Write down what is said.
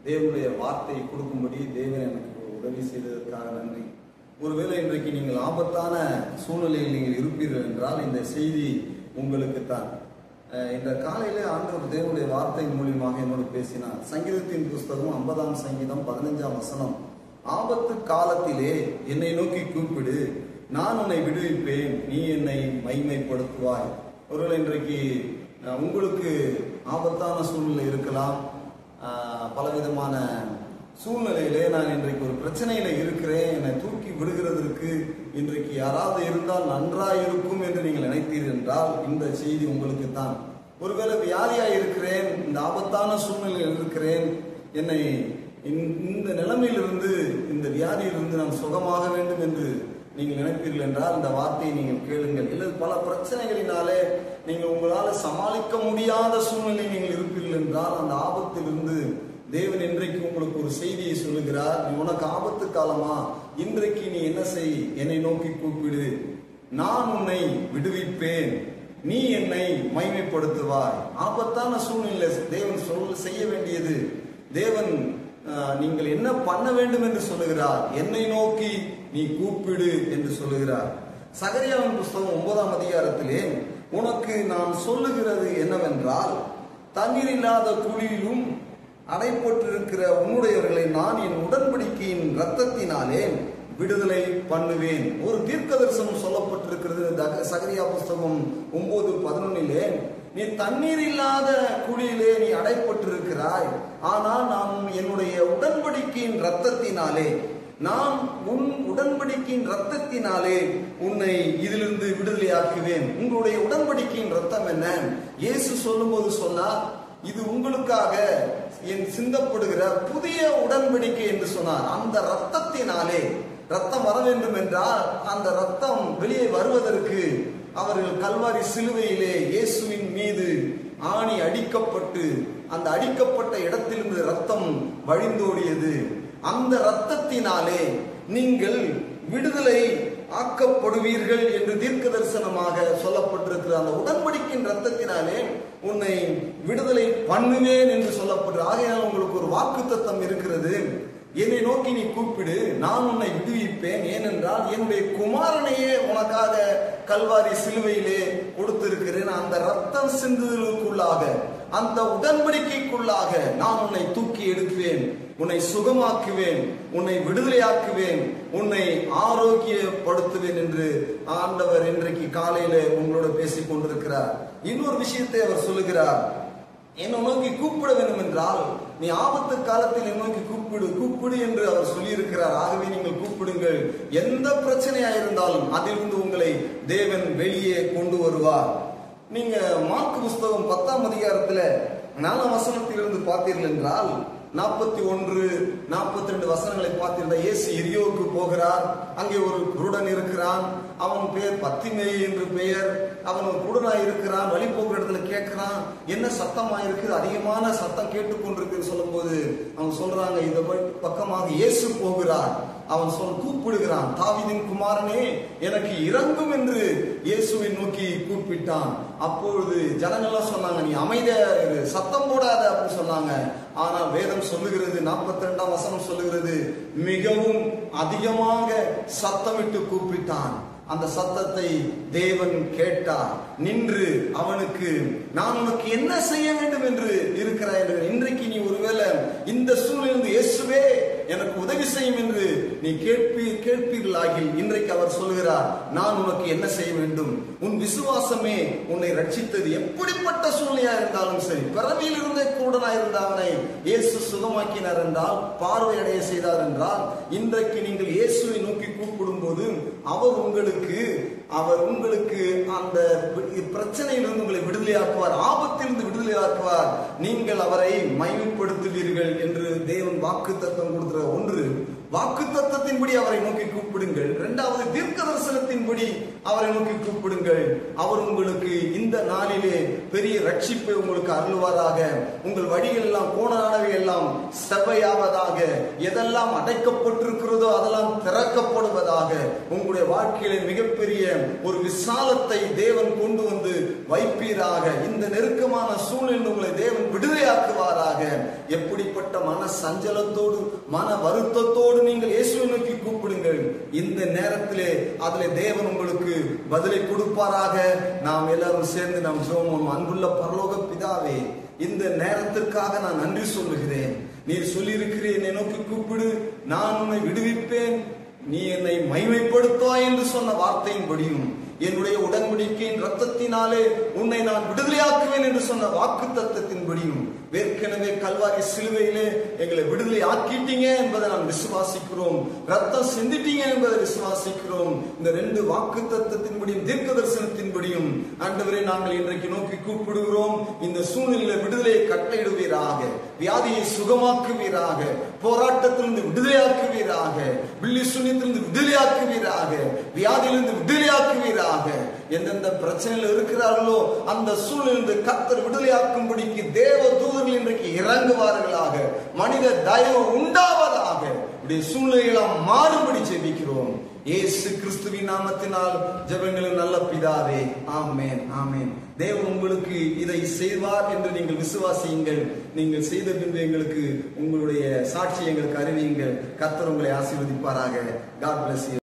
தேவனுடைய வார்த்தையை கொடுக்கும்படி தேவன் எனக்கு உதவி செய்ததற்காக நன்றி. ஒருவேளை இன்றைக்கு நீங்கள் ஆபத்தான சூழ்நிலையில் நீங்கள் இருப்பீர்கள் என்றால் இந்த செய்தி உங்களுக்குத்தான். இந்த காலையிலே ஆண்டவர் தேவனுடைய வார்த்தை மூலியமாக என்னோடு பேசினார். சங்கீதத்தின் புஸ்தகம் 50ஆம் சங்கீதம் 15ஆம் வசனம், ஆபத்து காலத்திலே என்னை நோக்கி கூப்பிடு, நான் உன்னை விடுவிப்பேன், நீ என்னை மகிமைப்படுத்துவாய். ஒருவேளை இன்றைக்கு உங்களுக்கு ஆபத்தான சூழ்நிலை இருக்கலாம். பலவிதமான சூழ்நிலையிலே நான் இன்றைக்கு ஒரு பிரச்சனையில இருக்கிறேன், என்னை தூக்கி விடுகிறதற்கு இன்றைக்கு யாராவது இருந்தால் நன்றாய் இருக்கும் என்று நீங்கள் நினைத்தீர்கள் என்றால் இந்த செய்தி உங்களுக்கு தான். ஒருவேளை வியாதியாய் இருக்கிறேன், இந்த ஆபத்தான சூழ்நிலையில் இருக்கிறேன், என்னை இந்த நிலைமையிலிருந்து இந்த வியாதியிலிருந்து நான் சுகமாக வேண்டும் என்று நீங்கள் நினைப்பீர்கள் என்றால் இந்த வார்த்தையை நீங்கள் கேளுங்கள். இல்லை பல பிரச்சனைகளினாலே நீங்கள் உங்களால் சமாளிக்க முடியாத சூழ்நிலை நீங்கள் இருப்பீர்கள் என்றால் அந்த ஆபத்திலிருந்து தேவன் இன்றைக்கு உங்களுக்கு ஒரு செய்தியை சொல்லுகிறார். நீ உனக்கு ஆபத்து காலமா, இன்றைக்கு நீ என்ன செய், என்னை நோக்கி கூப்பிடு, நான் உன்னை விடுவிப்பேன், நீ என்னை மகிமைப்படுத்துவாய். ஆபத்தான சூழ்நிலை தேவன் செய்ய வேண்டியது, தேவன் நீங்கள் என்ன பண்ண வேண்டும் என்று சொல்லுகிறார், என்னை நோக்கி நீ கூப்பிடு என்று சொல்லுகிறார். சகரியாவின் புஸ்தகம் 9ஆம் அதிகாரத்திலே உனக்கு நான் சொல்லுகிறது என்னவென்றால், தண்ணீர் இல்லாத குழியிலும் அடைப்பட்டிருக்கிற உன்னுடையவர்களை நான் என் உடன்படிக்கையின் இரத்தத்தினாலே விடுதலை பண்ணுவேன். ஒரு தீர்க்க தரிசனம் சொல்லப்பட்டிருக்கிறது சகரியா புஸ்தகம் 9:11. நீ தண்ணீர் இல்லாத குழியிலே நீ அடைப்பட்டிருக்கிறாய், ஆனால் நான் என்னுடைய உடன்படிக்கையின் இரத்தத்தினாலே, நான் உன் உடன்படிக்கையின் இரத்தத்தினாலே உன்னை இதிலிருந்து விடுதலையாக்குவேன். உங்களுடைய உடன்படிக்கையின் இரத்தம் என்ன? இயேசு சொல்லும்போது சொன்னார், இது உங்களுக்காக என் சிந்தப்படுகிற புதிய உடன்படிக்கை என்று சொன்னார். அந்த இரத்தத்தினாலே, ரத்தம் வர வேண்டும் என்றால் அந்த ரத்தம் வெளியே வருவதற்கு அவர்கள் கல்வாரி சிலுவையிலே இயேசுவின் மீது ஆணி அடிக்கப்பட்டு அந்த அடிக்கப்பட்ட இடத்திலிருந்து ரத்தம் வழிந்தோடியது. அந்த இரத்தத்தினாலே நீங்கள் விடுதலை ஆக்கப்படுவீர்கள் என்று தீர்க்க தரிசனமாக சொல்லப்பட்டிருக்கிற அந்த உடன்படிக்கையின் இரத்தத்தினாலே உன்னை விடுதலை பண்ணுவேன் என்று சொல்லப்படுற. ஆகையால் உங்களுக்கு ஒரு வாக்குத்தத்தம் இருக்கிறது, என்னை நோக்கி நீ கூப்பிடு, நான் உன்னை விடுவிப்பேன். ஏனென்றால் என்னுடைய குமாரனையே உனக்காக கல்வாரி சிலுவையிலே கொடுத்திருக்கிறேன். அந்த ரத்தம் சிந்துதலுக்குள்ளாக, அந்த உடன்படிக்கைக்குள்ளாக நான் உன்னை தூக்கி எடுப்பேன், உன்னை சுகமாக்குவேன், உன்னை விடுதலையாக்குவேன், உன்னை ஆரோக்கியப்படுத்துவேன் என்று ஆண்டவர் இன்றைக்கு காலையில உங்களோட பேசிக் கொண்டிருக்கிறார். இன்னொரு விஷயத்தை அவர் சொல்லுகிறார், என்னை நோக்கி கூப்பிட வேண்டும் என்றால் நீ ஆபத்து காலத்தில் என்னை நோக்கி கூப்பிடு என்று அவர் சொல்லியிருக்கிறார். ஆகவே நீங்கள் கூப்பிடுங்கள், எந்த பிரச்சனையா இருந்தாலும் அதிலிருந்து உங்களை தேவன் வெளியே கொண்டு வருவார். நீங்க மார்க்கு புஸ்தகம் 10ஆம் அதிகாரத்துல 4ஆம் வசனத்திலிருந்து பார்த்தீர்கள் என்றால் 41, 42 வசனங்களை பார்த்தீர்கள். இயேசு எரியோவுக்கு போகிறார். அங்கே ஒரு குருடன் இருக்கிறான், அவன் பெயர் பத்திமேயு என்று பெயர். அவன் ஒரு குருடனாய் இருக்கிறான். வழி போகிற இடத்துல கேட்கிறான், என்ன சத்தமா இருக்குது, அதிகமான சத்தம் கேட்டுக்கொண்டிருக்குன்னு சொல்லும் போது அவன் சொல்றாங்க, இந்த பக்கமாக இயேசு போகிறார். அவன் கூப்பிடுகிறான், தாவீதின் குமாரனே எனக்கு இறங்கும் என்று இயேசுவை நோக்கி கூப்பிட்டான். அப்பொழுது ஜனங்கள்லாம் சொன்னாங்க, நீ அமைதியா இரு, சத்தம் போடாத அப்படின்னு சொன்னாங்க. ஆனால் வேதம் சொல்லுகிறது, 42ஆம் வசனம் சொல்லுகிறது, மிகவும் அதிகமாக சத்தமிட்டு கூப்பிட்டான். அந்த சத்தத்தை தேவன் கேட்டார். நின்று அவனுக்கு, நான் உனக்கு என்ன செய்ய வேண்டும் என்று இருக்கிறாய் என்று. இன்றைக்கு நீ ஒருவேளை இந்த சூழ்நிலை இயேசுவே எனக்கு உதவி செய்யும் என்று நீ கேட்பீர்களாகி, இன்றைக்கு அவர் சொல்லுகிறார், நான் உனக்கு என்ன செய்ய வேண்டும், உன் விசுவாசமே உன்னை ரட்சித்தது. எப்படிப்பட்ட சூழ்நிலையா இருந்தாலும் சரி, பிறவியில் இருந்தே கூடனா இருந்த அவனை இயேசு சுகமாக்கினார் என்றால், பார்வையடைய செய்தார் என்றால், இன்றைக்கு நீங்கள் இயேசுவை நோக்கி கூப்பிடும் போது அவர் உங்களுக்கு அந்த பிரச்சனையிலிருந்து உங்களை விடுதலையாக்குவார், ஆபத்திலிருந்து விடுதலையாக்குவார். நீங்கள் அவரை மகிமைப்படுத்துவீர்கள் என்று தேவன் வாக்குத்தத்தம் கொடுக்கிற ஒன்று. வாக்குத்தத்தத்தின்படி அவரை நோக்கி கூப்பிடுங்கள். இரண்டாவது தீர்க்க தரிசனத்தின்படி அவரை நோக்கி கூப்பிடுங்கள். அவர் உங்களுக்கு இந்த நாளிலே பெரிய ரட்சிப்பை உங்களுக்கு அருள்வாராக. உங்கள் வழிகள் எல்லாம் கோணானவை எல்லாம் செவ்வையாவதாக. எதெல்லாம் அடைக்கப்பட்டிருக்கிறதோ அதெல்லாம் திறக்கப்படுவதாக. உங்களுடைய வாழ்க்கையிலே மிகப்பெரிய ஒரு விசாலத்தை தேவன் கொண்டு வந்து வைப்பீராக. இந்த நெருக்கமான சூழ்நிலை உங்களை தேவன் விடுதலையாக்குவாராக. எப்படிப்பட்ட மன சஞ்சலத்தோடு மன வருத்தத்தோடு நீங்கள் இயேசுவை நோக்கி கூப்பிடுங்கள். இந்த நேரத்திலே அதிலே தேவன் உங்களுக்கு பதிலை கொடுப்பாராக. நாம் எல்லாரும் சேர்ந்து நாம் ஜெபம். அன்புள்ள பரலோக பிதாவே, இந்த நேரத்திற்காக நான் நன்றி சொல்லுகிறேன். நீர் சொல்லியிருக்கிறேன், என்னை நோக்கி கூப்பிடு, நான் உன்னை விடுவிப்பேன், நீ என்னை மகிமைப்படுத்துவாய் என்று சொன்ன வார்த்தையின்படியும் என்னுடைய உடன்படிக்கையின் ரத்தத்தினாலே உன்னை நான் விடுதலையாக்குவேன் என்று சொன்ன வாக்கு தத்தத்தின்படியும் ஏற்கனவே கல்வாரி சிலுவையிலே எங்களை விடுதலை ஆக்கிட்டீங்க என்பதை நான் விசுவாசிக்கிறோம். ரத்தம் சிந்திட்டீங்க என்பதை விசுவாசிக்கிறோம். இந்த 2 வாக்கு தத்தத்தின்படியும் தீர்க்க தரிசனத்தின்படியும் ஆண்டவரே நாங்கள் இன்றைக்கு நோக்கி கூப்பிடுகிறோம். இந்த சூழ்நிலையில விடுதலையை கட்டளையிடுவீராக, வியாதியை சுகமாக்குவீராக, போராட்டத்திலிருந்து விடுதலையாக்குவீராக, பில்லி சூன்யத்திலிருந்து விடுதலையாக்குவீராக, வியாதியிலிருந்து விடுதலையாக்குவீராக. எந்தெந்த பிரச்சனையில் இருக்கிறார்களோ அந்த சூழ்நிலை கர்த்தர் விடுதலையாக்கும்படிக்கு தேவ தூதர்கள் இன்றைக்கு இறங்குவார்களாக. மனித தயவு உண்டாவதாக. இப்படி சூழ்நிலையெல்லாம் மாறுபடி ஜெபிக்கிறோம் இயேசு கிறிஸ்துவின் நாமத்தினால் ஜெபங்களின் நல்ல பிதாவே, ஆமென், ஆமென். தேவன் உங்களுக்கு இதை செய்வார் என்று நீங்கள் விசுவாசியுங்கள். நீங்கள் செய்த பின்பு எங்களுக்கு உங்களுடைய சாட்சி எங்களுக்கு அறிவியுங்கள். கர்த்தர் உங்களை ஆசீர்வதிப்பாராக. God bless you.